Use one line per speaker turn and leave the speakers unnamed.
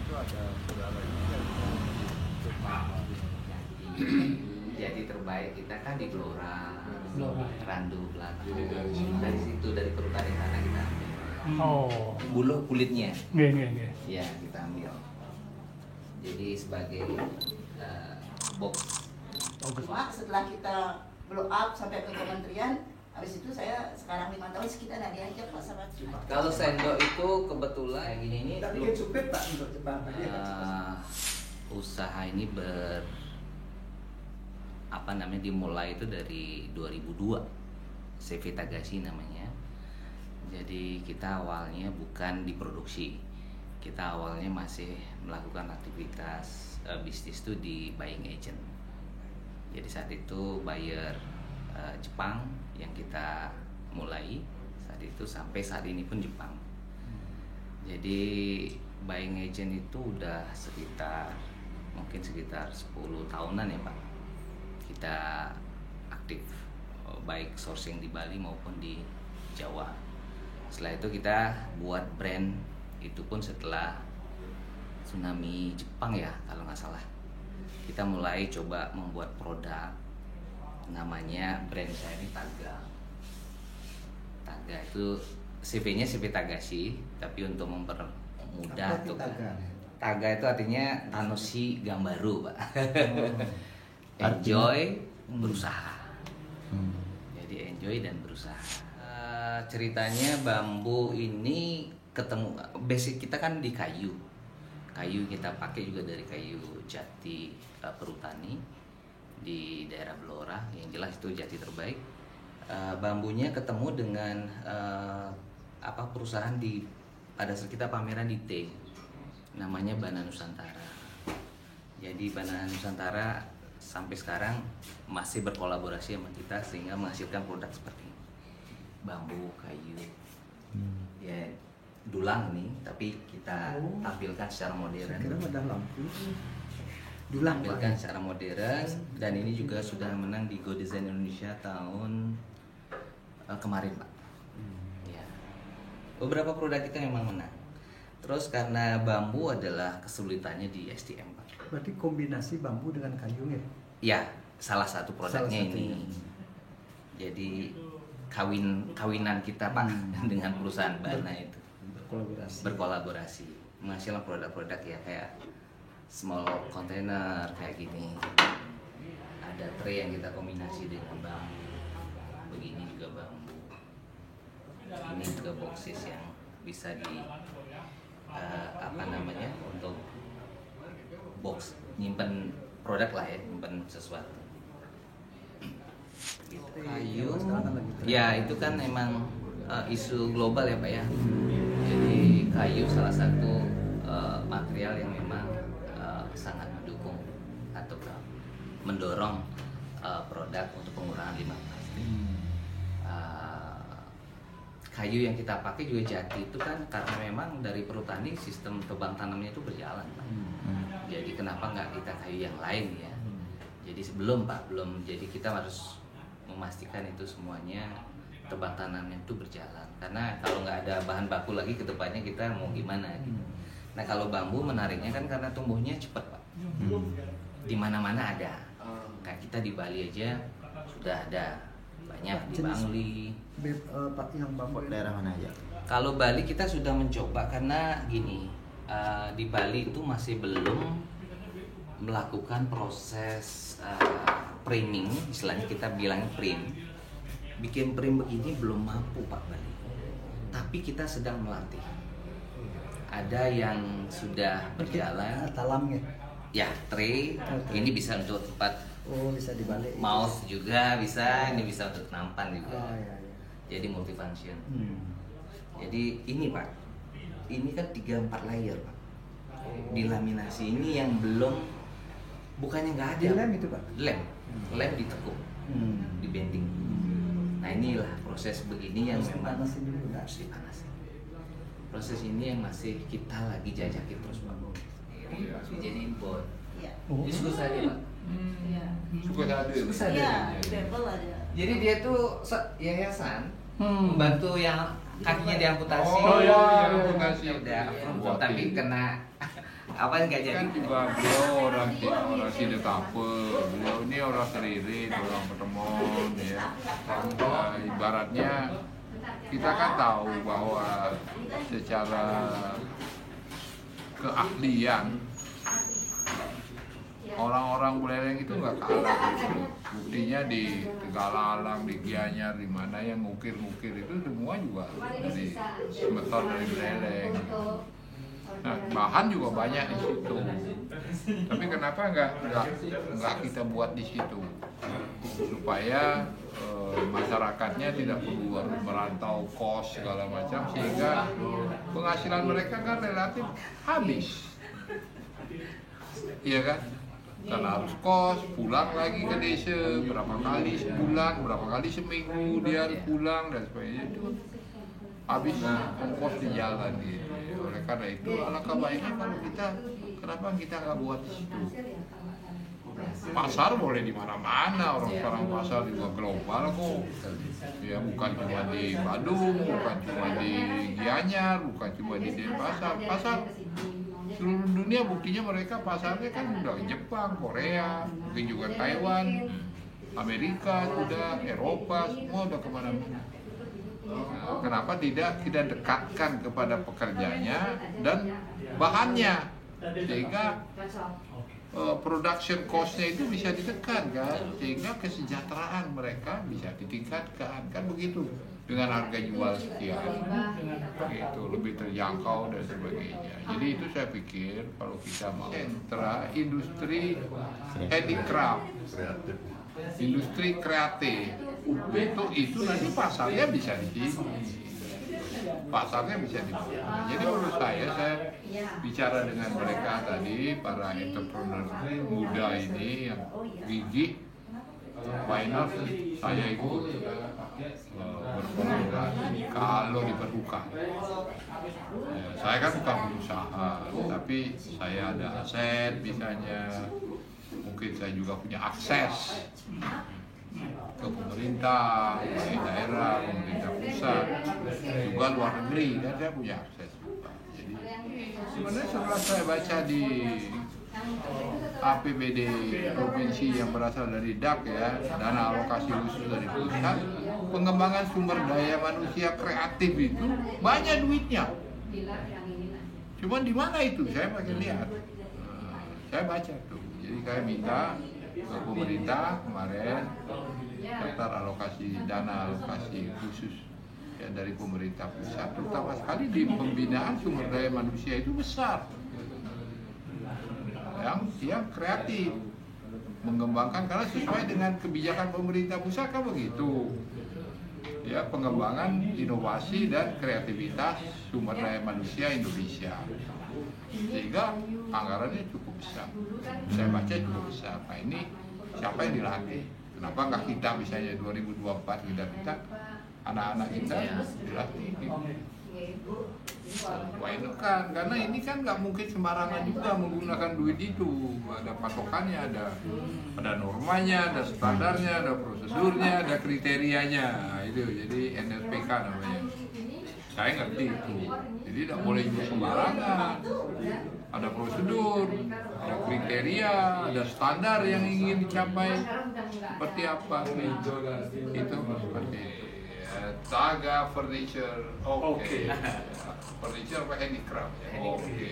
itu ada saudara juga untuk
Jati terbaik kita kan di Blora, Randu, Belatu.
Jadi
Dari situ dari perhutani tanah kita ambil.
Oh.
Bulu kulitnya,
Nggih.
ya kita ambil. Jadi sebagai box.
Cuma setelah kita blow up sampai ke kementerian, habis itu saya sekarang 5 tahun kita nggak diajak Pak sama
Kalau sendok itu kebetulan kayak gini ini
Tak bikin supir Pak untuk Jepang.
usaha ini dimulai itu dari 2002. CV Tagashi namanya. Jadi kita awalnya bukan di produksi. Kita awalnya masih melakukan aktivitas bisnis itu di buying agent. Jadi saat itu buyer Jepang yang kita mulai saat itu sampai saat ini pun Jepang. Jadi buying agent itu udah mungkin sekitar 10 tahunan ya Pak. Kita aktif baik sourcing di Bali maupun di Jawa. Setelah itu kita buat brand itu pun setelah tsunami Jepang ya kalau nggak salah. Kita mulai coba membuat produk namanya brand saya ini Taga. Taga itu CV-nya CV Tagashi, tapi untuk mempermudah untuk Taga itu artinya Tanoshi Gambaru, Pak. Enjoy berusaha. Jadi enjoy dan berusaha. Ceritanya bambu ini ketemu basic kita kan di kayu. Kayu kita pakai juga dari kayu jati perhutani di daerah Blora, yang jelas itu jati terbaik. Bambunya ketemu dengan perusahaan pada saat kita pameran di T, namanya Bana Nusantara. Jadi Bana Nusantara sampai sekarang masih berkolaborasi sama kita sehingga menghasilkan produk seperti ini. Bambu, kayu, ya dulang nih, tapi kita tampilkan secara modern.
Kira ada lampu. Dulang
Tampilkan secara modern, dan ini juga sudah menang di Go Design Indonesia tahun kemarin Pak. Ya. Beberapa produk kita memang menang. Terus karena bambu adalah kesulitannya di SDM Pak.
Berarti kombinasi bambu dengan kayu ya?
Ya, salah satu produknya
Salah satunya.
ini. Jadi kawinan kita Pak dengan perusahaan Bana itu berkolaborasi menghasilkan produk-produk ya kayak small container kayak gini. Ada tray yang kita kombinasi dengan bambu. Begini juga bambu. Ini juga boxes yang bisa untuk box nyimpen produk lah ya, nyimpen sesuatu. Gitu. Kayu, ya itu kan emang isu global ya Pak ya. Jadi kayu salah satu material yang memang sangat mendukung atau mendorong produk untuk pengurangan limbah plastik. Kayu yang kita pakai juga jati itu kan karena memang dari perhutani sistem tebang tanamnya itu berjalan Pak. Jadi kenapa nggak kita kayu yang lain ya? Jadi sebelum jadi kita harus memastikan itu semuanya tebang tanamnya itu berjalan. Karena kalau nggak ada bahan baku lagi ke depannya kita mau gimana gitu. Nah kalau bambu menariknya kan karena tumbuhnya cepat Pak. Di mana-mana ada. Kayak kita di Bali aja sudah ada banyak di Bangli.
Pak yang bambu
daerah mana aja?
Kalau Bali kita sudah mencoba karena gini, di Bali itu masih belum melakukan proses priming, istilahnya kita bilang prim. Bikin prim begini belum mampu Pak Bali. Tapi kita sedang melatih. Ada yang sudah berjalan.
talamnya.
Ya, tray. Ini bisa untuk tempat
Bisa dibalik.
mouse juga bisa, ini bisa untuk nampan juga.
Iya.
Jadi multifunction. Jadi ini Pak, ini kan 3-4 layer Pak. Dilaminasi ini yang belum, bukannya nggak ada.
Di lem itu Pak?
Lem ditekuk, dibending. Nah inilah proses begini yang memang
Panasin dulu
harus dipanasin. Proses ini yang masih kita lagi jajakin terus Pak. Dijadiin board.
Iya.
Ini suku saja Pak.
Iya.
Suku tadi.
Suku saja.
Iya, label ada.
Jadi dia tuh yayasan membantu yang kakinya diamputasi.
Oh, iya, amputasi.
Ya udah, tapi kena Apa yang nggak jadi?
Kan juga beliau orang Sidetape, beliau ini orang Seririt, orang Petemon, ya. Ibaratnya kita kan tahu bahwa secara keahlian orang-orang Buleleng itu nggak kalah. Buktinya di Tegalalang, di Gianyar, di mana yang ngukir-ngukir itu semua juga dari semeton dari Buleleng. Nah, bahan juga banyak di situ. Tapi kenapa nggak kita buat di situ supaya masyarakatnya tidak perlu harus merantau kos segala macam, sehingga penghasilan mereka kan relatif habis, iya kan? Karena harus kos, pulang lagi ke desa berapa kali sebulan, berapa kali seminggu dia harus pulang dan sebagainya, itu habis ongkos di jalan gitu. Oleh karena itu alangkah baiknya kalau kenapa kita nggak buat di situ? Pasar boleh di mana-mana, orang sekarang pasar juga global kok. Ya bukan cuma di Badung, bukan cuma di Gianyar, bukan cuma di Denpasar. Pasar seluruh dunia, buktinya mereka pasarnya kan udah Jepang, Korea, mungkin juga Taiwan, Amerika sudah, Eropa, semua udah kemana-mana. Nah, kenapa tidak kita dekatkan kepada pekerjanya dan bahannya, sehingga production cost-nya itu bisa ditekan kan, sehingga kesejahteraan mereka bisa ditingkatkan kan begitu, dengan harga jual sekian itu lebih terjangkau dan sebagainya. Jadi itu saya pikir kalau kita mau sentra industri handicraft, industri kreatif itu nanti pasarnya bisa di sini. Pasarnya bisa dibuka. Jadi menurut saya bicara dengan mereka tadi, para entrepreneur muda ini yang gigih, why not saya ikut berkolaborasi kalau diperlukan. Ya, saya kan bukan berusaha, tapi saya ada aset misalnya, mungkin saya juga punya akses ke pemerintah, baik daerah, pemerintah pusat, juga luar negeri, dan saya punya akses juga. Jadi sebenarnya setelah saya baca di APBD provinsi yang berasal dari DAK ya, dana alokasi khusus dari pusat, pengembangan sumber daya manusia kreatif itu banyak duitnya. Cuman di mana itu? Saya makin lihat. Saya baca tuh. Jadi saya minta ke pemerintah kemarin daftar dana alokasi khusus ya dari pemerintah pusat, terutama sekali di pembinaan sumber daya manusia itu besar, yang kreatif, mengembangkan, karena sesuai dengan kebijakan pemerintah pusat kan begitu ya, pengembangan inovasi dan kreativitas sumber daya manusia Indonesia, sehingga anggarannya cukup besar. Saya baca cukup besar. Nah ini siapa yang dilatih? Kenapa nggak kita misalnya 2024 kita minta anak-anak kita dilatih gitu. Wah itu kan, karena ini kan nggak mungkin sembarangan juga menggunakan duit itu. Ada patokannya, ada normanya, ada standarnya, ada prosedurnya, ada kriterianya. Nah, itu jadi NSPK namanya. Saya ngerti itu. Jadi tidak boleh juga sembarangan. Ada prosedur, ada kriteria, ada standar yang ingin dicapai seperti apa. Itu seperti itu. Taga Furniture, oke. Furniture apa handicraft? Oke.